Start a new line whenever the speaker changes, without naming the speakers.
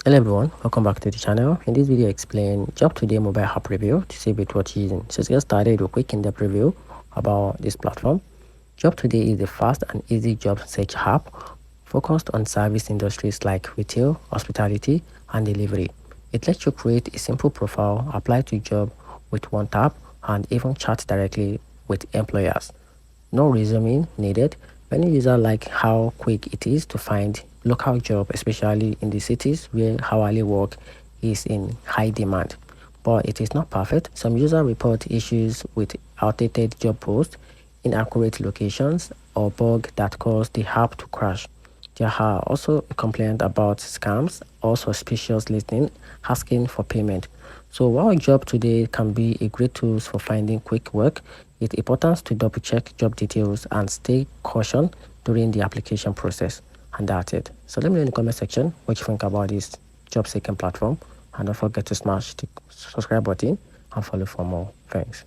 Hello everyone, welcome back to the channel. In this video, I explain Job Today mobile app review to see with what you're using. So let's get started with a quick in-depth review about this platform. Job Today is a fast and easy job search app focused on service industries like retail, hospitality, and delivery. It lets you create a simple profile, apply to job with one tap, and even chat directly with employers. No resume needed. Many users like how quick it is to find local job, especially in the cities where hourly work is in high demand. But it is not perfect. Some users report issues with outdated job posts, inaccurate locations, or bug that cause the app to crash. There are also complaints about scams or suspicious listening asking for payment. So while Job Today can be a great tool for finding quick work, it's important to double check job details and stay cautious during the application process. And that's it. So let me know in the comment section what you think about this job seeking platform. And don't forget to smash the subscribe button and follow for more. Thanks.